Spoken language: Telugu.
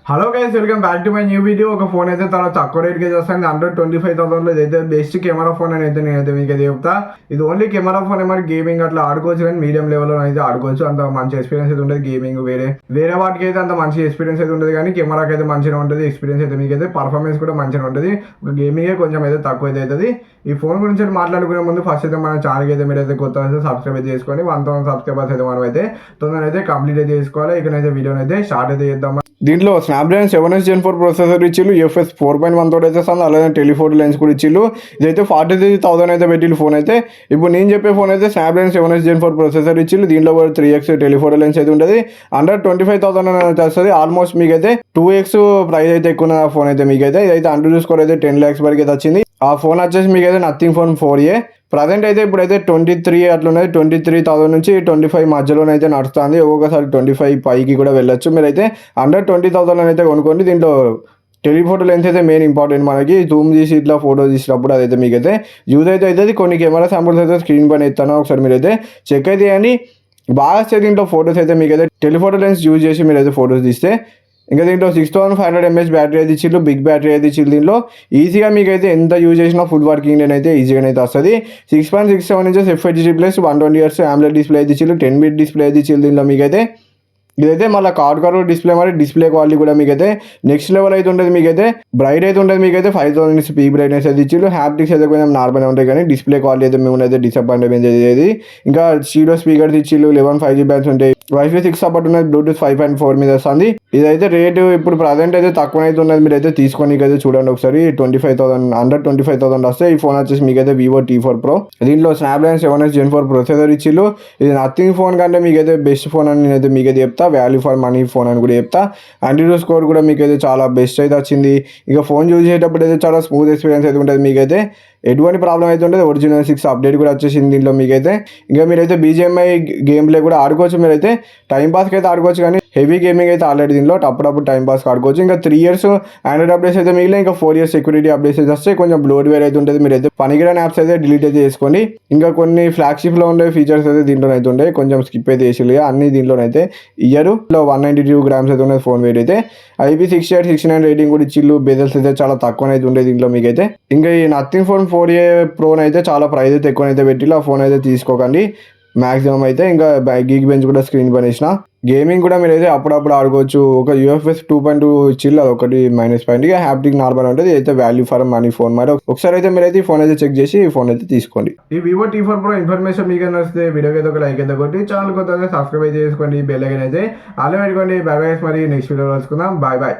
Hello guys, welcome back to my new video. ఒక ఫోన్ అయితే చాలా తక్కువ రేట్కి చేస్తాను. 125,000 ఇదైతే బెస్ట్ కెమెరా ఫోన్ అని అయితే నేనైతే మీకు అయితే చెప్తా. ఇది ఓన్లీ కెమెరా ఫోన్ ఏమైనా గేమింగ్ అట్లా ఆడుకోవచ్చు, కానీ మీడియం లెవెల్లో అయితే ఆడుకోవచ్చు. అంత మంచి ఎక్స్పీరియన్స్ అయితే ఉంటుంది. గేమింగ్ వేరే వాటికి అయితే అంత మంచి ఎక్స్పీరియన్స్ అయితే ఉంటుంది, కానీ కెమెరాకి అయితే మంచిగా ఉంటుంది. ఎక్స్పీరియన్స్ అయితే మీకు అయితే పర్ఫార్మెన్స్ కూడా మంచిగా ఉంటుంది. ఒక గేమింగే కొంచెం అయితే తక్కువ అయితే అవుతుంది. ఈ ఫోన్ గురించి మాట్లాడుకునే ముందు ఫస్ట్ అయితే మన ఛానల్కి అయితే మీరు అయితే కొత్త అయితే సబ్స్క్రైబ్ అయితే చేసుకొని 1000 సబ్స్క్రైబర్స్ అయితే మనం అయితే తొందరగా అయితే కంప్లీట్ అయితే చేసుకోవాలి. ఇకనైతే వీడియోని అయితే స్టార్ట్ అయితే చేద్దాం. దీంట్లో స్నాప్డ్రాగన్ 7s Gen 4 ప్రాసెసర్ ఇచ్చిళ్ళు, UFS 4.1 తోటి అయితే వస్తుంది. అలాగే టెలిఫోటో లెన్స్ కూడా ఇచ్చిళ్ళు. ఇదైతే 43,000 అయితే పెట్టిల్లు ఫోన్ అయితే. ఇప్పుడు నేను చెప్పే ఫోన్ అయితే స్నాప్డ్రాగన్ 7s Gen 4 ప్రాసెసర్ ఇచ్చిళ్ళు. దీంట్లో కూడా 3x టెలిఫోటో లెన్స్ అయితే ఉంటుంది. అండర్ 25,000 అయితే వస్తుంది. ఆల్మోస్ట్ మీకు అయితే 2x ప్రైస్ అయితే ఎక్కువ ఫోన్ అయితే మీకు అయితే. ఇదైతే అండర్ స్కోర్ అయితే 10 lakhs వరకు అయితే వచ్చింది. ఆ ఫోన్ వచ్చేసి మీకు అయితే నథింగ్ ఫోన్ 4a. ప్రజెంట్ అయితే ఇప్పుడైతే 23 అట్లున్నది. 23,000 నుంచి 25 మధ్యలోనైతే నడుస్తుంది. ఒక్కొక్కసారి 25 పైకి కూడా వెళ్ళొచ్చు. మీరైతే అండర్ 20,000 అయితే కొనుక్కోండి. దీంట్లో టెలిఫోటో లెన్స్ అయితే మెయిన్ ఇంపార్టెంట్. మనకి జూమ్ తీసి ఇట్లా ఫోటో తీసినప్పుడు అదైతే మీకైతే యూజ్ అయితే అవుతుంది. కొన్ని కెమెరా శాంపుల్స్ అయితే స్క్రీన్ పైన ఇస్తాను, ఒకసారి మీరైతే చెక్ అయితే చేయండి. బాగా వస్తే దీంట్లో ఫోటోస్ అయితే మీకైతే టెలిఫోటో లెన్స్ యూజ్ చేసి మీరైతే ఫోటోస్ తీస్తే. ఇంకా దీంట్లో 6500 mAh బ్యాటరీ అయితే ఇచ్చిళ్ళు, బిగ్ బ్యాటరీ అయితే ఇచ్చిళ్ళు. దీంట్లో ఈజీగా మీకు అయితే ఎంత యూజ్ చేసినా ఫుల్ వర్కింగ్ అయితే ఈజీగా అయితే వస్తుంది. 6.67 inches FHD plus 120Hz AMOLED display అయితే ఇచ్చిళ్ళు. 10-bit డిస్ప్లే అయితే ఇచ్చిళ్ళు. దీంట్లో మీకైతే ఇదైతే మళ్ళీ కార్డ్ డిస్ప్లే మరి డిస్ప్లే క్వాలిటీ కూడా మీకైతే నెక్స్ట్ లెవెల్ అయితే ఉంటుంది. మీకైతే బ్రైట్ అయితే ఉంటుంది. మీకైతే 5000 పీక్ బ్రైట్నెస్ అయితే ఇచ్చిళ్ళు. హ్యాప్టిక్స్ అయితే కొంచెం నార్మల్గా ఉంటాయి, కానీ డిస్ప్లే క్వాలిటీ అయితే మేము అయితే డిసప్పాయింట్మెంట్ అయ్యేది. ఇంకా స్టీరియో స్పీకర్స్ ఇచ్చిళ్ళు. 11 5G బ్యాండ్స్ ఉంటాయి. Wi-Fi 6 సపోర్ట్ ఉన్నది. బ్లూటూత్ 5.4 మీద వస్తుంది. ఇదైతే రేటు ఇప్పుడు ప్రజెంట్ అయితే తక్కువ అయితే ఉన్నది. మీరు అయితే తీసుకొని అయితే చూడండి ఒకసారి. 25,000 అండర్ 25,000 వస్తే ఈ ఫోన్ వచ్చేసి మీకైతే Vivo T4 Pro. దీంట్లో స్నాప్డ్రాగన్ 7s Gen 4 ప్రొసెసర్ ఇచ్చిళ్ళు. ఇది నథింగ్ ఫోన్ కంటే మీకైతే బెస్ట్ ఫోన్ అని నేనైతే మీకైతే చెప్తా. వాల్యూ ఫర్ మనీ ఫోన్ అని కూడా చెప్తా. యాంటీడోట్ స్కోర్ కూడా మీకైతే చాలా బెస్ట్ అయితే వచ్చింది. ఇక ఫోన్ యూజ్ చేసేటప్పుడు అయితే చాలా స్మూత్ ఎక్స్పీరియన్స్ అయితే ఉంటుంది. మీకైతే ఎటువంటి ప్రాబ్లం అయితే ఉంటుంది. ఒరిజినల్ 6 అప్డేట్ కూడా వచ్చేసింది దీంట్లో మీకైతే. ఇంకా మీరైతే BGMI గేమ్ ప్లే కూడా ఆడుకోవచ్చు. మీరైతే టైం పాస్కి అయితే ఆడుకోవచ్చు, కానీ హెవీ గేమింగ్ అయితే ఆల్రెడీ దీంట్లో అప్పుడప్పుడు టైం పాస్కి ఆడుకోవచ్చు. ఇంకా 3 years ఆండ్రాయిడ్ అప్డేట్స్ అయితే మిగిలిన, ఇంకా 4 years సెక్యూరిటీ అప్డేట్స్ అయితే వస్తే కొంచెం బ్లోడ్వేర్ అయితే ఉంటుంది. మీరైతే పనికిరాని యాప్స్ అయితే డిలీట్ అయితే చేసుకోండి. ఇంకా కొన్ని ఫ్లాగ్షిప్లో ఉండే ఫీచర్స్ అయితే దీంట్లో అయితే ఉంటాయి, కొంచెం స్కిప్ అయితే చేసి అన్ని దీంట్లోనైతే ఇయర్ 192 grams అయితే ఉన్నది ఫోన్ వెయిట్ అయితే. IP6869 రేటింగ్ కూడా ఇచ్చిళ్ళు. బెజల్స్ అయితే చాలా తక్కువనైతే ఉండే దీంట్లో మీకైతే. ఇంకా ఈ నథింగ్ ఫోన్ 4a Pro అయితే చాలా ప్రైస్ అయితే ఎక్కువనైతే పెట్టిళ్ళు. ఆ ఫోన్ అయితే తీసుకోకండి మ్యాక్సిమం అయితే. ఇంకా గీక్ బెంచ్ కూడా స్క్రీన్ పైన ఇచ్చిన. గేమింగ్ కూడా మీరైతే అప్పుడప్పుడు ఆడుకోవచ్చు. ఒక UFS 2.2 ఇచ్చిళ్ళు, అది ఒకటి -పాయింట్. ఇక హ్యాప్టిక్ నార్మల్ ఉంటుంది. అయితే వాల్యూ ఫర్ మనీ ఫోన్. మరి ఒకసారి అయితే మీరైతే ఈ ఫోన్ అయితే చెక్ చేసి ఈ ఫోన్ అయితే తీసుకోండి. ఈ Vivo T4 Pro ఇన్ఫర్మేషన్ మీకు నచ్చితే వీడియోకి అయితే ఒక లైక్ అయితే కొట్టి ఛానల్ కొత్తగా సబ్స్క్రైబ్ అయితే చేసుకోండి. బెల్ ఐకాన్ అయితే ఆల్ పెట్టుకోండి. Bye bye. మరి నెక్స్ట్ వీడియో కలుసుకుందాం. Bye bye.